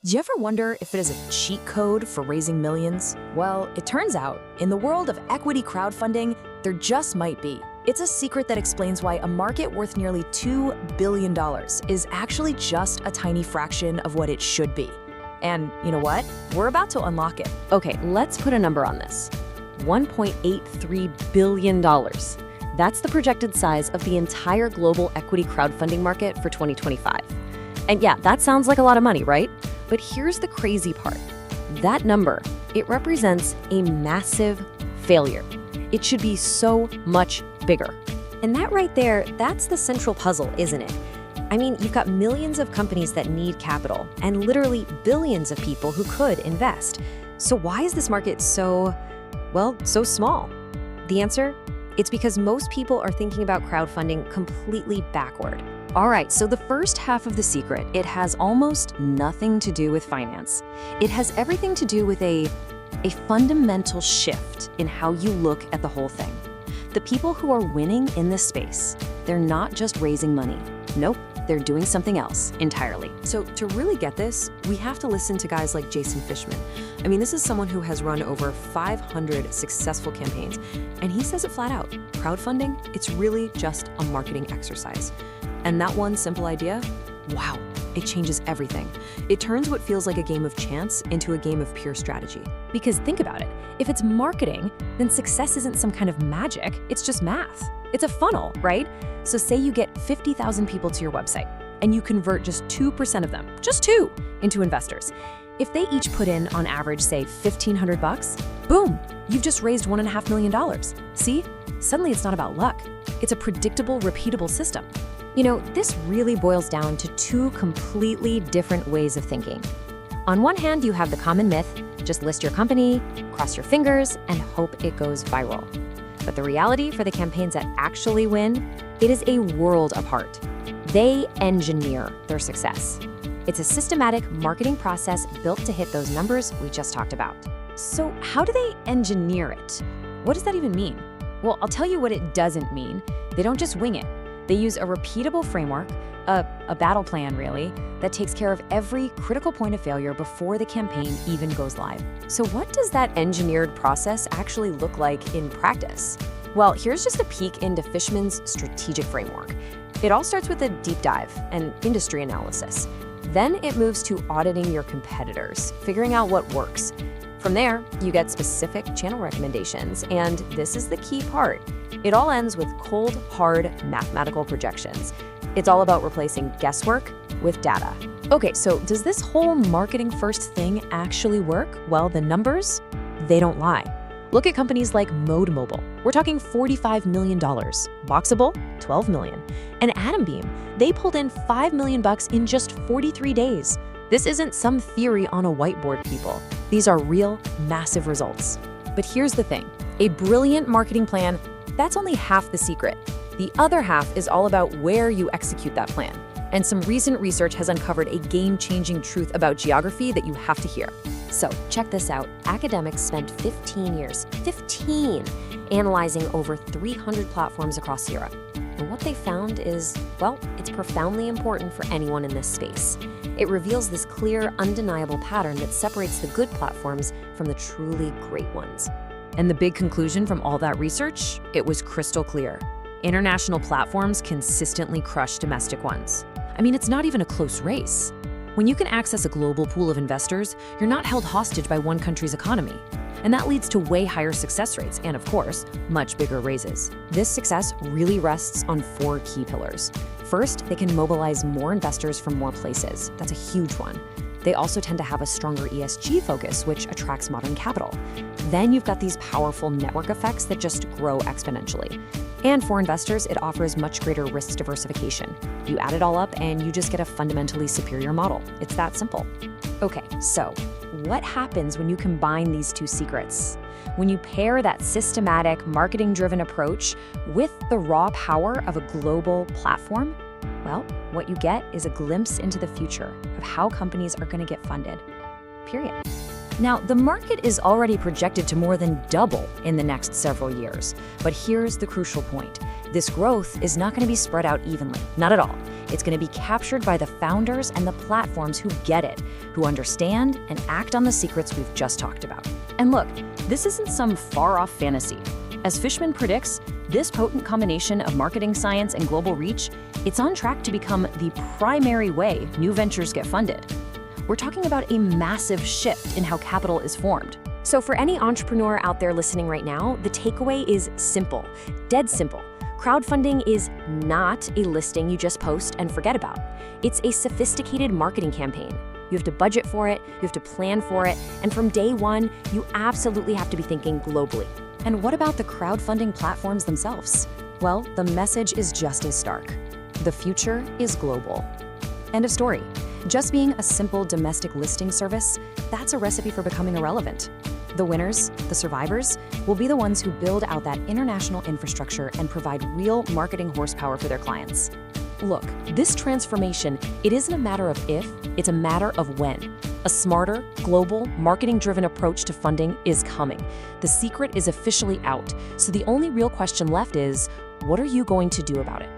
Do you ever wonder if it is a cheat code for raising millions? Well, it turns out, in the world of equity crowdfunding, there just might be. It's a secret that explains why a market worth nearly $2 billion is actually just a tiny fraction of what it should be. And you know what? We're about to unlock it. Okay, let's put a number on this. $1.83 billion. That's the projected size of the entire global equity crowdfunding market for 2025. And yeah, that sounds like a lot of money, right? But here's the crazy part. That number, it represents a massive failure. It should be so much bigger. And that right there, that's the central puzzle, isn't it? I mean, you've got millions of companies that need capital and literally billions of people who could invest. So why is this market so small? The answer? It's because most people are thinking about crowdfunding completely backward. All right, so the first half of the secret, it has almost nothing to do with finance. It has everything to do with a fundamental shift in how you look at the whole thing. The people who are winning in this space, they're not just raising money. Nope, they're doing something else entirely. So to really get this, we have to listen to guys like Jason Fishman. I mean, this is someone who has run over 500 successful campaigns, and he says it flat out. Crowdfunding, it's really just a marketing exercise. And that one simple idea, wow, it changes everything. It turns what feels like a game of chance into a game of pure strategy. Because think about it, if it's marketing, then success isn't some kind of magic, it's just math. It's a funnel, right? So say you get 50,000 people to your website, and you convert just 2% of them, just 2, into investors. If they each put in, on average, say $1,500, boom, you've just raised $1.5 million. See? Suddenly it's not about luck. It's a predictable, repeatable system. You know, this really boils down to two completely different ways of thinking. On one hand, you have the common myth, just list your company, cross your fingers, and hope it goes viral. But the reality for the campaigns that actually win, it is a world apart. They engineer their success. It's a systematic marketing process built to hit those numbers we just talked about. So how do they engineer it? What does that even mean? Well, I'll tell you what it doesn't mean. They don't just wing it. They use a repeatable framework, a battle plan really, that takes care of every critical point of failure before the campaign even goes live. So what does that engineered process actually look like in practice? Well, here's just a peek into Fishman's strategic framework. It all starts with a deep dive and industry analysis. Then it moves to auditing your competitors, figuring out what works. From there, you get specific channel recommendations, and this is the key part. It all ends with cold, hard mathematical projections. It's all about replacing guesswork with data. Okay, so does this whole marketing first thing actually work? Well, the numbers, they don't lie. Look at companies like Mode Mobile. We're talking $45 million. Boxable, $12 million. And Atom Beam, they pulled in $5 million in just 43 days. This isn't some theory on a whiteboard, people. These are real, massive results. But here's the thing. A brilliant marketing plan, that's only half the secret. The other half is all about where you execute that plan. And some recent research has uncovered a game-changing truth about geography that you have to hear. So check this out. Academics spent 15 years, analyzing over 300 platforms across Europe. And what they found is, well, it's profoundly important for anyone in this space. It reveals this clear, undeniable pattern that separates the good platforms from the truly great ones. And the big conclusion from all that research? It was crystal clear. International platforms consistently crush domestic ones. I mean, it's not even a close race. When you can access a global pool of investors, you're not held hostage by one country's economy. And that leads to way higher success rates and, of course, much bigger raises. This success really rests on 4 key pillars. First, they can mobilize more investors from more places. That's a huge one. They also tend to have a stronger ESG focus, which attracts modern capital. Then you've got these powerful network effects that just grow exponentially. And for investors, it offers much greater risk diversification. You add it all up and you just get a fundamentally superior model. It's that simple. Okay, so what happens when you combine these 2 secrets? When you pair that systematic, marketing-driven approach with the raw power of a global platform? Well, what you get is a glimpse into the future of how companies are going to get funded. Period. Now, the market is already projected to more than double in the next several years. But here's the crucial point. This growth is not going to be spread out evenly, not at all. It's going to be captured by the founders and the platforms who get it, who understand and act on the secrets we've just talked about. And look, this isn't some far-off fantasy. As Fishman predicts, this potent combination of marketing science and global reach, it's on track to become the primary way new ventures get funded. We're talking about a massive shift in how capital is formed. So for any entrepreneur out there listening right now, the takeaway is simple, dead simple. Crowdfunding is not a listing you just post and forget about. It's a sophisticated marketing campaign. You have to budget for it, you have to plan for it, and from day one, you absolutely have to be thinking globally. And what about the crowdfunding platforms themselves? Well, the message is just as stark. The future is global. End of story. Just being a simple domestic listing service, that's a recipe for becoming irrelevant. The winners, the survivors, will be the ones who build out that international infrastructure and provide real marketing horsepower for their clients. Look, this transformation, it isn't a matter of if, it's a matter of when. A smarter, global, marketing-driven approach to funding is coming. The secret is officially out, so the only real question left is, what are you going to do about it?